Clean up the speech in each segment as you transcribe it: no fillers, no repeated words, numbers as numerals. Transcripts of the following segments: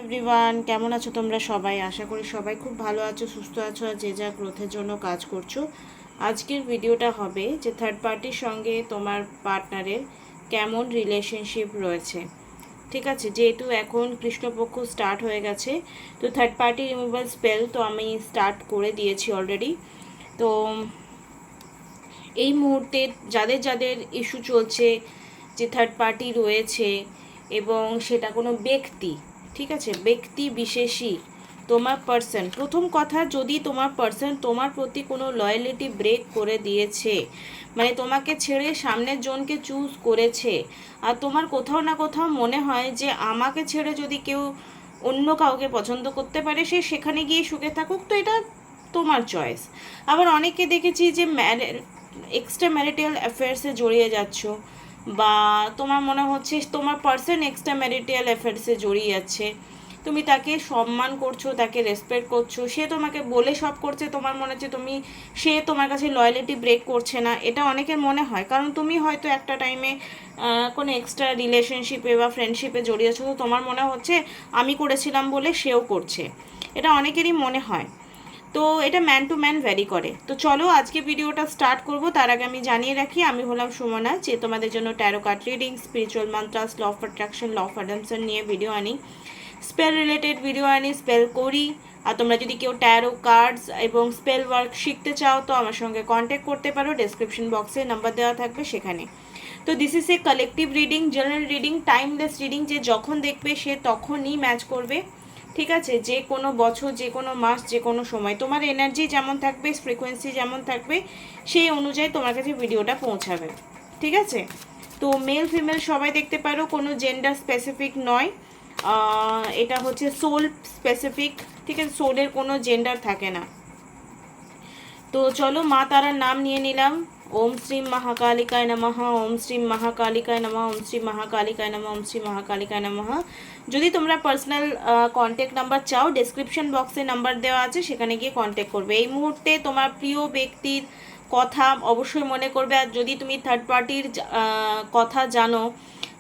Everyone, কেমন আছো তোমরা সবাই? আশা করি সবাই খুব ভালো আছো, সুস্থ আছো আর যে যা গ্রোথের জন্য কাজ করছো। আজকের ভিডিওটা হবে যে থার্ড পার্টির সঙ্গে তোমার পার্টনারের কেমন রিলেশনশিপ রয়েছে। ঠিক আছে, যেহেতু এখন কৃষ্ণপক্ষ স্টার্ট হয়ে গেছে, তো থার্ড পার্টি রিমুভাল স্পেল তো আমি স্টার্ট করে দিয়েছি অলরেডি। তো এই মুহূর্তে যাদের যাদের ইস্যু চলছে, যে থার্ড পার্টি রয়েছে এবং সেটা কোনো ব্যক্তি, ঠিক আছে, ব্যক্তি বিশেষই তোমার পার্সন, প্রথম কথা, যদি তোমার পার্সন তোমার প্রতি কোনো লয়ালিটি ব্রেক করে দিয়েছে, মানে তোমাকে ছেড়ে সামনের জনকে চুজ করেছে, আর তোমার কোথাও না কোথাও মনে হয় যে আমাকে ছেড়ে যদি কেউ অন্য কাউকে পছন্দ করতে পারে, সে সেখানে গিয়ে সুখে থাকুক, তো এটা তোমার চয়েস। আবার অনেকে দেখেছি যে এক্সট্রা ম্যারিটাল অ্যাফেয়ার্সে জড়িয়ে যাচ্ছ, বা তোমার মনে হচ্ছে তোমার পার্সন এক্সট্রা ম্যারিটাল অ্যাফেয়ার্সে জড়িয়ে যাচ্ছে, তুমি তাকে সম্মান করছো, তাকে রেসপেক্ট করছো, সে তোমাকে বলে সব করছে, তোমার মনে হচ্ছে সে তোমার কাছে লয়ালিটি ব্রেক করছে না, এটা অনেকের মনে হয়। কারণ তুমি হয়তো একটা টাইমে কোনো এক্সট্রা রিলেশনশিপে বা ফ্রেন্ডশিপে জড়িয়েছো, তো তোমার মনে হচ্ছে আমি করেছিলাম বলে সেও করছে, এটা অনেকেরই মনে হয়। তো এটা ম্যান টু ম্যান ভ্যারি করে। তো চলো আজকে ভিডিওটা স্টার্ট করব। তার আগে আমি জানিয়ে রাখি, আমি হলাম সুমনা, যে তোমাদের জন্য tarot card reading, spiritual mantras, law of attraction, law of assumption নিয়ে ভিডিও আনি, স্পেল রিলেটেড ভিডিও আনি, স্পেল করি। আর তোমরা যদি কেউ ট্যারো কার্ডস এবং স্পেল ওয়ার্ক শিখতে চাও তো আমার সঙ্গে কন্ট্যাক্ট করতে পারো, ডেসক্রিপশন বক্সে নাম্বার দেওয়া থাকবে সেখানে। তো this is a collective reading, general reading, timeless reading, যে যখন দেখবে সে তখনই ম্যাচ করবে। ঠিক আছে, যে কোনো বছর, যে কোনো মাস, যে কোনো সময় তোমার এনার্জি যেমন থাকবে, ফ্রিকোয়েন্সি যেমন থাকবে, সেই অনুযায়ী তোমার কাছে ভিডিওটা পৌঁছাবে। ঠিক আছে, তো মেল ফিমেল সবাই দেখতে পারো, কোনো জেন্ডার স্পেসিফিক নয়, এটা হচ্ছে সোল স্পেসিফিক। ঠিক আছে, সোলের কোনো জেন্ডার থাকে না। তো চলো মা তারার নাম নিয়ে নিলাম। ওম শ্রী মহাকালিকায় নমঃ, ওম শ্রী মহাকালিকায় নমঃ, ওম শ্রী মহাকালিকায় নমঃ, ওম শ্রী মহাকালিকায় নমঃ। যদি তোমরা পার্সোনাল কন্ট্যাক্ট নাম্বার চাও, ডেসক্রিপশন বক্সে নাম্বার দেওয়া আছে, সেখানে গিয়ে কন্ট্যাক্ট করবে। এই মুহূর্তে তোমার প্রিয় ব্যক্তির কথা অবশ্যই মনে করবে। আর যদি তুমি থার্ড পার্টির কথা জানো,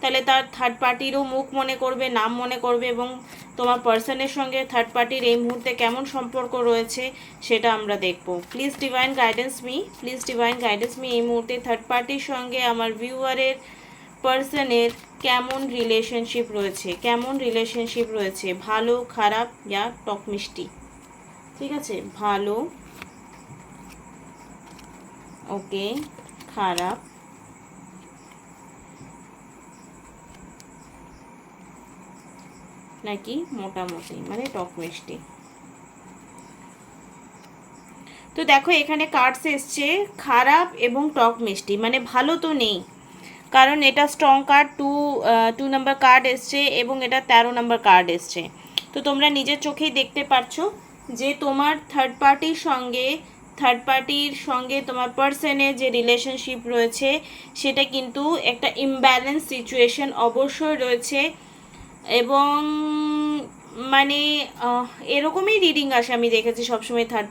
তাহলে তার থার্ড পার্টিরও মুখ মনে করবে, নাম মনে করবে, এবং তোমার পার্সনের সঙ্গে থার্ড পার্টির এই মুহূর্তে কেমন সম্পর্ক রয়েছে সেটা আমরা দেখব। Please divine guidance me, please divine guidance me, এই মুহূর্তে থার্ড পার্টির সঙ্গে আমার ভিউয়ারের পার্সনের কেমন রিলেশনশিপ রয়েছে, কেমন রিলেশনশিপ রয়েছে, ভালো, খারাপ, ইয়া টক মিষ্টি। ঠিক আছে, ভালো, ওকে, খারাপ, নাকি মোটামুটি, মানে টক মিষ্টি। তো দেখো এখানে কার্ডস এসছে খারাপ এবং টক মিষ্টি, মানে ভালো তো নেই, কারণ এটা strong card, two number card এসছে এবং এটা 13 নাম্বার কার্ড এসছে। তো তোমরা নিজের চোখেই দেখতে পাচ্ছ যে তোমার থার্ড পার্টির সঙ্গে তোমার পার্সনের যে রিলেশনশিপ রয়েছে সেটা কিন্তু একটা ইমব্যালেন্স সিচুয়েশন অবশ্যই রয়েছে। এবং মানে এরকমই রিডিং আসে, আমি দেখেছি সবসময় থার্ড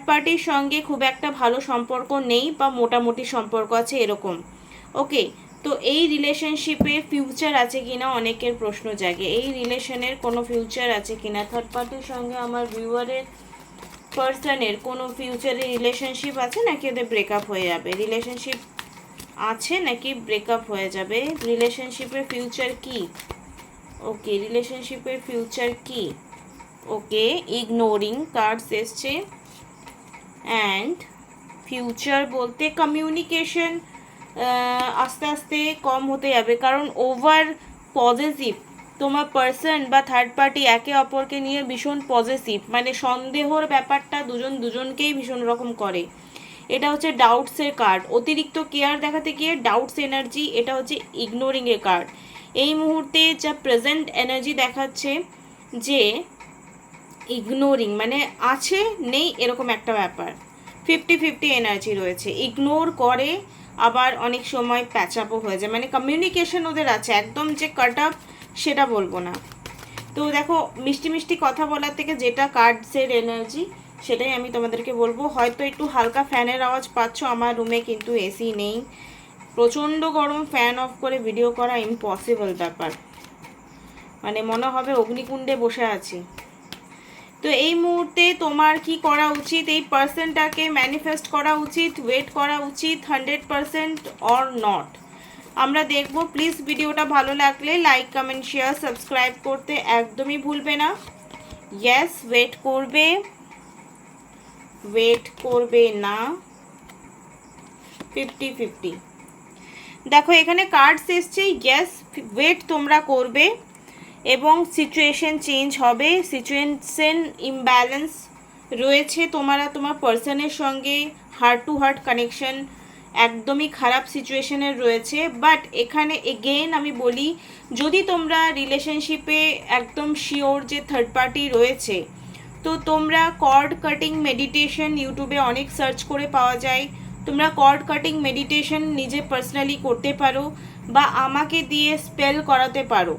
পার্টির সঙ্গে খুব একটা ভালো সম্পর্ক নেই, বা মোটামুটি সম্পর্ক আছে এরকম। ওকে, তো এই রিলেশনশিপের ফিউচার আছে কিনা অনেকের প্রশ্ন জাগে, এই রিলেশনের কোনো ফিউচার আছে কিনা, থার্ড পার্টির সঙ্গে আমার ভিউয়ারের পার্সনের কোনো ফিউচারে রিলেশনশিপ আছে, নাকি ওদের ব্রেকআপ হয়ে যাবে, রিলেশনশিপ আছে নাকি ব্রেকআপ হয়ে যাবে, রিলেশনশিপের ফিউচার কি? ওকে, রিলেশনশিপের ফিউচার কি? ওকে, ইগনোরিং কার্ডস এসছে। অ্যান্ড ফিউচার বলতে কমিউনিকেশন আস্তে আস্তে কম হতে যাবে, কারণ ওভার পজিটিভ তোমার পার্সন বা থার্ড পার্টি একে অপরকে নিয়ে ভীষণ পজিটিভ, মানে সন্দেহর ব্যাপারটা দুজনকেই ভীষণ রকম করে। এটা হচ্ছে ডাউটসের কার্ড, অতিরিক্ত কেয়ার দেখাতে গিয়ে ডাউটস এনার্জি, এটা হচ্ছে ইগনোরিংয়ের কার্ড। এই মুহূর্তে যা প্রেজেন্ট এনার্জি দেখাচ্ছে যে ইগনোরিং, মানে আছে নেই এরকম একটা ব্যাপার, 50-50 এনার্জি রয়েছে, ইগনোর করে, আবার অনেক সময় প্যাচ আপও হয়ে যায়, মানে কমিউনিকেশন ওদের আছে, একদম যে কাট আপ সেটা বলবো না। তো দেখো মিষ্টি মিষ্টি কথা বলার থেকে যেটা কার্ডসের এনার্জি সেটাই আমি তোমাদেরকে বলবো। হয়তো একটু হালকা ফ্যানের আওয়াজ পাচ্ছ, আমার রুমে কিন্তু এসি নেই, প্রচণ্ড গরম, ফ্যান অফ করে ভিডিও করা ইম্পসিবল ব্যাপার। মানে মনে হবে অগ্নিকুণ্ডে বসে আছি। তো এই মুহূর্তে তোমার কি করা উচিত? এই পার্সনটাকে ম্যানিফেস্ট করা উচিত, ওয়েট করা উচিত 100% অর নট, আমরা দেখব। প্লিজ ভিডিওটা ভালো লাগলে লাইক কমেন্ট শেয়ার সাবস্ক্রাইব করতে একদমই ভুলবে না। ইয়েস, ওয়েট করবে না, 50-50। দেখো এখানে কার্ডস এসছে, ইয়েস ওয়েট তোমরা করবে এবং সিচুয়েশন চেঞ্জ হবে, সিচুয়েশন ইমব্যালেন্স রয়েছে তোমার পার্সনের সঙ্গে, হার্ট টু হার্ট কানেকশন একদমই খারাপ সিচুয়েশনের রয়েছে। বাট এখানে এগেইন আমি বলি, যদি তোমরা রিলেশনশিপে একদম শিওর যে থার্ড পার্টি রয়েছে, তো তোমরা কর্ড কাটিং মেডিটেশন ইউটিউবে অনেক সার্চ করে পাওয়া যায়, তোমরা কর্ড কাটিং মেডিটেশন নিজে পার্সোনালি করতে পারো বা আমাকে দিয়ে স্পেল করাতে পারো।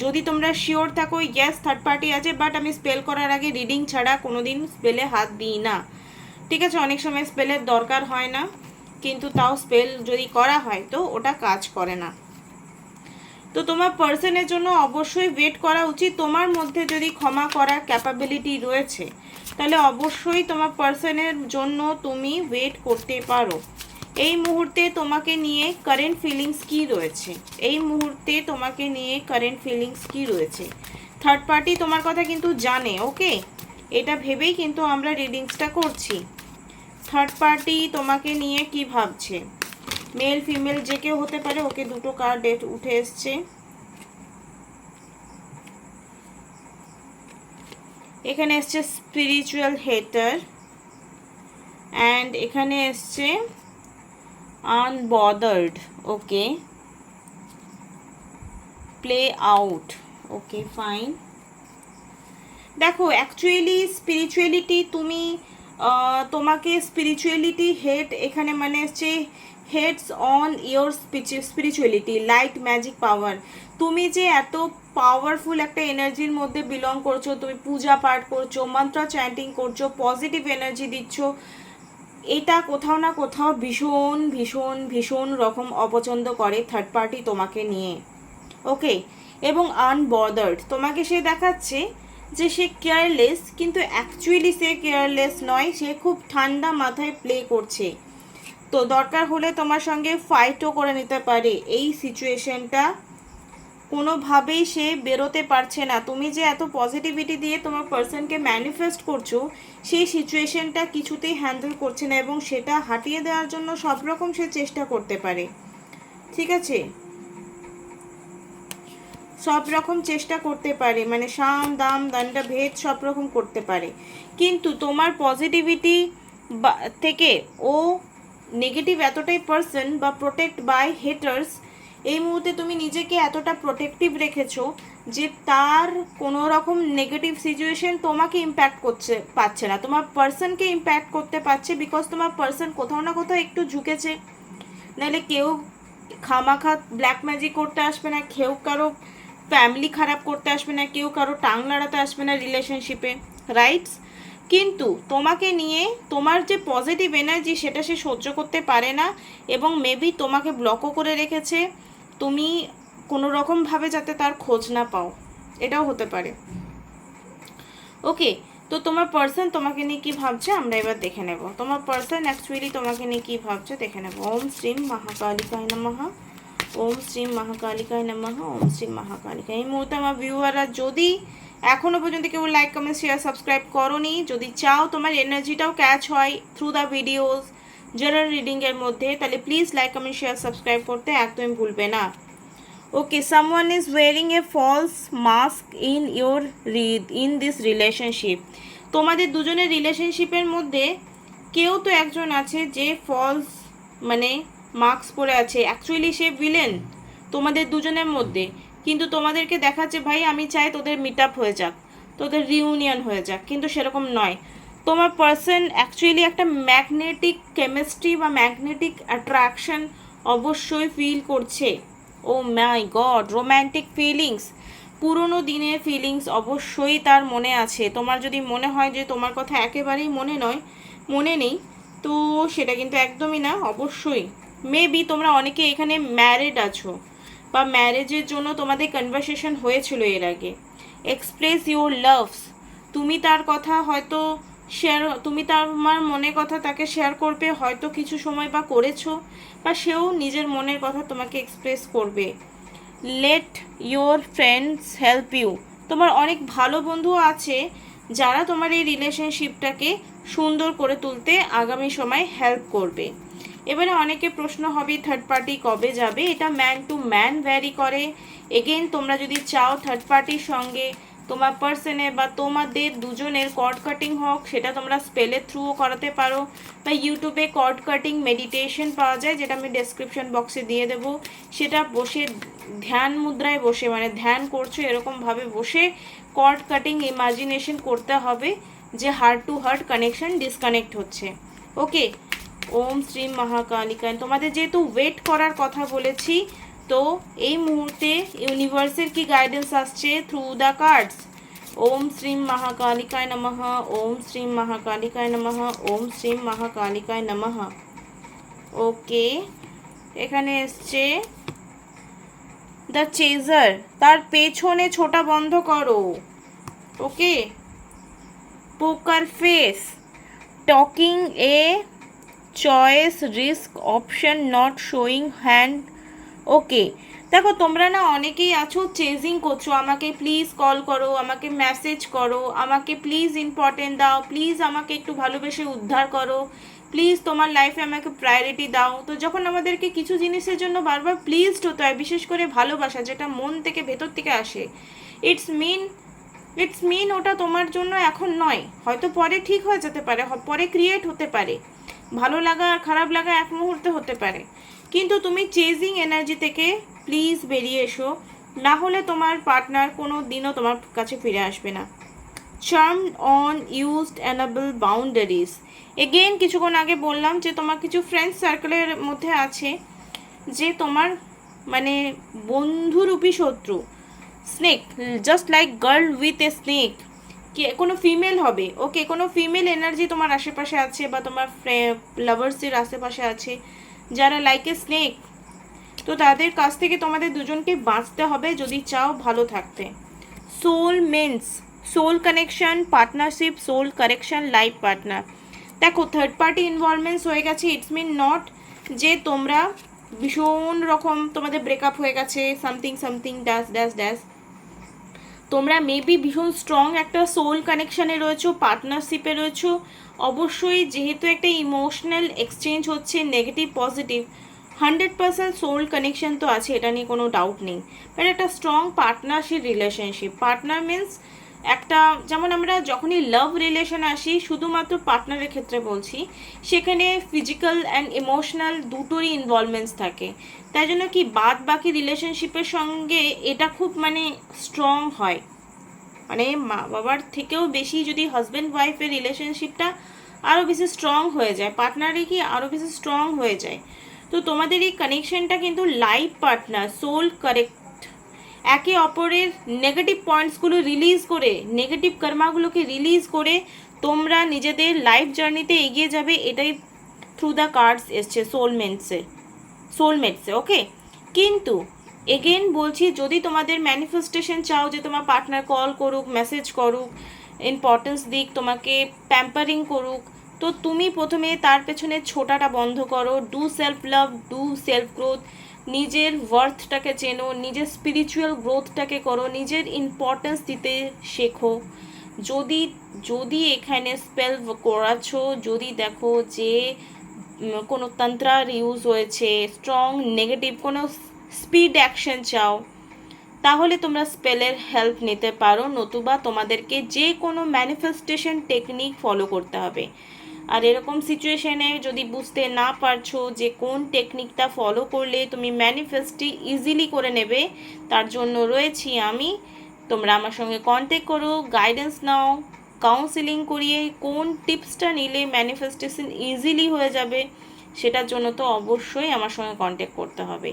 যদি তোমরা শিওর থাকো ইয়েস থার্ড পার্টি আছে, বাট আমি স্পেল করার আগে রিডিং ছাড়া কোনোদিন স্পেলে হাত দিই না, ঠিক আছে? অনেক সময় স্পেলের দরকার হয় না, কিন্তু তাও স্পেল যদি করা হয় তো ওটা কাজ করে না। তো তোমার পার্সনের জন্য অবশ্যই ওয়েট করা উচিত। তোমার মধ্যে যদি ক্ষমা করার ক্যাপাবিলিটি রয়েছে তাহলে অবশ্যই তোমার পার্সনের জন্য তুমি ওয়েট করতে পারো। এই মুহূর্তে তোমাকে নিয়ে কারেন্ট ফিলিংস কি রয়েছে? এই মুহূর্তে তোমাকে নিয়ে কারেন্ট ফিলিংস কি রয়েছে? থার্ড পার্টি তোমার কথা কিন্তু জানে, ওকে? এটা ভেবেই কিন্তু আমরা রিডিংসটা করছি। থার্ড পার্টি তোমাকে নিয়ে কি ভাবছে? মেল ফিমেল যে কেউ হতে পারে। ওকে, দুটো কার্ড উঠে এসছে। এখানে এসছে স্পিরিচুয়াল হেটার অ্যান্ড এখানে এসছে unbothered. Okay, play out. Okay, fine. দেখো অ্যাকচুয়ালি স্পিরিচুয়ালিটি তুমি তোমাকে স্পিরিচুয়ালিটি হেড এখানে মানে হচ্ছে heads on your spirituality, light magic power. তুমি যে এত পাওয়ারফুল একটা এনার্জির মধ্যে বিলং করছো, তুমি পূজা পাঠ করছো, মন্ত্র চ্যান্টিং করছো, পজিটিভ এনার্জি দিচ্ছ, এটা কোথাও না কোথাও ভীষণ ভীষণ ভীষণ রকম অপছন্দ করে থার্ড পার্টি তোমাকে নিয়ে, ওকে? এবং আনবদার্ড তোমাকে সে দেখাচ্ছে যে সে কেয়ারলেস, কিন্তু অ্যাকচুয়ালি সে কেয়ারলেস নয়, সে খুব ঠান্ডা মাথায় প্লে করছে। তো দরকার হলে তোমার সঙ্গে ফাইটও করে নিতে পারে। এই সিচুয়েশনটা কোনোভাবেই সে বেরোতে পারছে না। তুমি যে এত পজিটিভিটি দিয়ে তোমার পার্সনকে ম্যানিফেস্ট করছো, সেই সিচুয়েশনটা কিছুতেই হ্যান্ডেল করছে না এবং সেটা হাটিয়ে দেওয়ার জন্য সব রকম সে চেষ্টা করতে পারে, ঠিক আছে? সব রকম চেষ্টা করতে পারে, মানে সাম দাম দণ্ড ভেদ সব রকম করতে পারে, কিন্তু তোমার পজিটিভিটি থেকে ও নেগেটিভ এতটাই পার্সন বা প্রোটেক্ট বাই হেটার্স, এই মুহূর্তে তুমি নিজেকে এতটা প্রোটেক্টিভ রেখেছো যে তার কোনো রকম নেগেটিভ সিচুয়েশন তোমাকে ইম্প্যাক্ট পাচ্ছে না, তোমার পার্সনকে ইম্প্যাক্ট করতে পারছে, বিকজ তোমার পার্সন কোথাও না কোথাও একটু ঝুঁকেছে। নাহলে কেউ খামাখা ব্ল্যাক ম্যাজিক করতে আসবে না, কেউ কারো ফ্যামিলি খারাপ করতে আসবে না, কেউ কারো টাং লাড়াতে আসবে না রিলেশনশিপে, রাইটস? কিন্তু তোমাকে নিয়ে তোমার যে পজিটিভ এনার্জি সেটা সে সহ্য করতে পারে না এবং মেবি তোমাকে ব্লকও করে রেখেছে, তুমি কোনো রকমভাবে যাতে তার খোঁজ না পাও, এটাও হতে পারে, ওকে? তো তোমার পার্সন তোমাকে নিয়ে কী ভাবছে আমরা এবার দেখে নেব। তোমার পার্সন অ্যাকচুয়ালি তোমাকে নিয়ে কী ভাবছে দেখে নেব। ওম শ্রীম মহাকালিকায় নমঃ, ওম শ্রীম মহাকালিকায় নমঃ, ওম শ্রীম মহাকালিকায়। এই মুহূর্তে আমার ভিউয়াররা যদি এখনও পর্যন্ত কেউ লাইক কমেন্ট শেয়ার সাবস্ক্রাইব করোনি, যদি চাও তোমার এনার্জিটাও ক্যাচ হয় থ্রু দ্য ভিডিওস জেনারেল রিডিংয়ের মধ্যে, তাহলে please like comment share subscribe করতে একদমই ভুলবে না, okay? Someone is wearing a false mask in this relationship. তোমাদের দুজনের রিলেশনশিপের মধ্যে কেউ তো একজন আছে যে ফলস মানে মাস্ক পরে আছে, অ্যাকচুয়ালি সে ভিলেন তোমাদের দুজনের মধ্যে, কিন্তু তোমাদেরকে দেখাচ্ছে ভাই আমি চাই তোদের মিট আপ হয়ে যাক, তোদের রিউনিয়ন হয়ে যাক, কিন্তু সেরকম নয়। তোমার পার্সন অ্যাকচুয়ালি একটা ম্যাগনেটিক কেমিস্ট্রি বা ম্যাগনেটিক অ্যাট্রাকশন অবশ্যই ফিল করছে। ও মাই গড, রোম্যান্টিক ফিলিংস, পুরনো দিনের ফিলিংস অবশ্যই তার মনে আছে। তোমার যদি মনে হয় যে তোমার কথা একেবারেই মনে নেই, তো সেটা কিন্তু একদমই না, অবশ্যই। মেবি তোমরা অনেকে এখানে ম্যারিড আছো, বা ম্যারেজের জন্য তোমাদের কনভারসেশন হয়েছিল এর আগে। এক্সপ্রেস ইউর লাভস, তুমি তার কথা হয়তো তুমি তোমার মনের কথা তাকে শেয়ার করবে, হয়তো কিছু সময় বা করেছো, বা সেও নিজের মনের কথা তোমাকে এক্সপ্রেস করবে। Let your friends help you, তোমার অনেক ভালো বন্ধু আছে যারা তোমার এই রিলেশনশিপটাকে সুন্দর করে তুলতে আগামী সময় হেল্প করবে। এবারে অনেকে প্রশ্ন হবে থার্ড পার্টি কবে যাবে, এটা ম্যান টু ম্যান ভ্যারি করে। এগেইন তোমরা যদি চাও থার্ড পার্টির সঙ্গে তোমার পার্সনে বা তোমাদের দুজনের কর্ড কাটিং হোক, সেটা তোমরা স্পেলের থ্রুও করাতে পারো, বা ইউটিউবে কর্ড কাটিং মেডিটেশন পাওয়া যায়, যেটা আমি ডেসক্রিপশন বক্সে দিয়ে দেবো। সেটা বসে ধ্যান মুদ্রায় বসে, মানে ধ্যান করছো এরকমভাবে বসে কর্ড কাটিং ইমাজিনেশন করতে হবে যে heart to heart connection disconnect হচ্ছে। ওকে, ওম শ্রী মহাকালিকায়। তোমাদের যেহেতু ওয়েট করার কথা বলেছি, তো এই মুহূর্তে ইউনিভার্সের কি গাইডেন্স আসছে থ্রু দ্য কার্ডস। ওম শ্রী মহাকালিকায় নমঃ, ওম শ্রী মহাকালিকায় নমঃ, ওম শ্রী মহাকালিকায় নমঃ। ওকে, এখানে এসছে দ্য চেজার, তার পেছনে ছোটা বন্ধ করো। Okay, poker face, talking a choice risk option not showing hand. Okay, দেখো তোমরা না অনেকেই আছো চেজিং করছো, আমাকে প্লিজ কল করো, আমাকে মেসেজ করো, আমাকে প্লিজ ইম্পর্টেন্ট দাও, প্লিজ আমাকে একটু ভালোবেসে উদ্ধার করো, প্লিজ তোমার লাইফে আমাকে প্রায়োরিটি দাও। তো যখন আমাদেরকে কিছু জিনিসের জন্য বারবার প্লিজড হতে হয়, বিশেষ করে ভালোবাসা যেটা মন থেকে ভেতর থেকে আসে, ইটস মিন ওটা তোমার জন্য এখন নয়, হয়তো পরে ঠিক হয়ে যেতে পারে, পরে ক্রিয়েট হতে পারে, ভালো লাগা আর খারাপ লাগা এক মুহূর্তে হতে পারে, কিন্তু তুমি চেজিং এনার্জি থেকে প্লিজ বেরিয়ে এসো, না হলে তোমার পার্টনার কোনো দিনও তোমার কাছে ফিরে আসবে না। Charm on used enable boundaries, again কিছুক্ষণ আগে বললাম যে তোমার কিছু ফ্রেন্ডস সার্কেলের মধ্যে আছে যে তোমার মানে বন্ধুরূপী শত্রু, snake, just like girl with a snake, কে কোনো ফিমেল হবে। ওকে, কোনো ফিমেল এনার্জি তোমার আশেপাশে আছে বা তোমার লাভার্সের আশেপাশে আছে যারা লাইক এ স্নেক, তো তাদের কাছ থেকে তোমাদের দুজনকে বাঁচতে হবে যদি চাও ভালো থাকতে। Soulmates, soul connection, partnership, soul correction, life partner. দেখো থার্ড পার্টি ইনভলভমেন্টস হয়ে গেছে, ইটস মিন নট যে তোমরা ভীষণ রকম তোমাদের ব্রেকআপ হয়ে গেছে, something something dash dash dash, তোমরা মেবি ভীষণ স্ট্রং একটা সোল কানেকশানে রয়েছো, পার্টনারশিপে রয়েছো। অবশ্যই যেহেতু একটা ইমোশনাল এক্সচেঞ্জ হচ্ছে নেগেটিভ পজিটিভ, 100% সোল কানেকশন তো আছে, এটা নিয়ে কোনো ডাউট নেই, বাট একটা strong partnership relationship. Partner means একটা, যেমন আমরা যখনই লাভ রিলেশন আসি, শুধুমাত্র পার্টনারের ক্ষেত্রে বলছি, সেখানে ফিজিক্যাল অ্যান্ড ইমোশনাল দুটোরই ইনভলভমেন্টস থাকে, তাই জন্য কি বাদ বাকি রিলেশনশিপের সঙ্গে এটা খুব মানে স্ট্রং হয়, মানে মা বাবার থেকেও বেশি যদি হাজব্যান্ড ওয়াইফের রিলেশনশিপটা আরও বেশি স্ট্রং হয়ে যায়, পার্টনারে কি আরও বেশি স্ট্রং হয়ে যায়। তো তোমাদের এই কানেকশনটা কিন্তু লাইফ পার্টনার, সোল কারেক্ট, একে অপরের নেগেটিভ পয়েন্টসগুলো রিলিজ করে, নেগেটিভ কর্মাগুলোকে রিলিজ করে তোমরা নিজেদের লাইফ জার্নিতে এগিয়ে যাবে, এটাই থ্রু দ্য কার্ডস এসছে সোলমেটসে। ওকে, কিন্তু এগেন বলছি, যদি তোমাদের ম্যানিফেস্টেশন চাও যে তোমার পার্টনার কল করুক, মেসেজ করুক, ইম্পর্টেন্স দিক, তোমাকে প্যাম্পারিং করুক, তো তুমি প্রথমে তার পেছনে ছোটাটা বন্ধ করো, do self love, do self growth, নিজের ওয়ার্থটাকে চেনো, নিজের স্পিরিচুয়াল গ্রোথটাকে করো, নিজের ইম্পর্টেন্স দিতে শেখো। যদি এখানে স্পেল করাচ্ছ, যদি দেখো যে কোনো তন্ত্রার ইউজ হয়েছে, স্ট্রং নেগেটিভ কোনো স্পিড অ্যাকশন চাও, তাহলে তোমরা স্পেলের হেল্প নিতে পারো, নতুবা তোমাদেরকে যে কোনো ম্যানিফেস্টেশন টেকনিক ফলো করতে হবে। আর এরকম সিচুয়েশনে যদি বুঝতে না পারছো যে কোন টেকনিকটা ফলো করলে তুমি ম্যানিফেস্টটি ইজিলি করে নেবে, তার জন্য রয়েছি আমি, তোমরা আমার সঙ্গে কন্ট্যাক্ট করো, গাইডেন্স নাও, কাউন্সিলিং করিয়ে কোন টিপসটা নিলে ম্যানিফেস্টেশন ইজিলি হয়ে যাবে, সেটার জন্য তো অবশ্যই আমার সঙ্গে কন্ট্যাক্ট করতে হবে।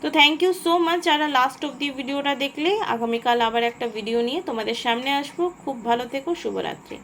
তো থ্যাংক ইউ সো মাচ যারা লাস্ট অব দি ভিডিওটা দেখলে। আগামীকাল আবার একটা ভিডিও নিয়ে তোমাদের সামনে আসবো। খুব ভালো থেকো, শুভরাত্রি।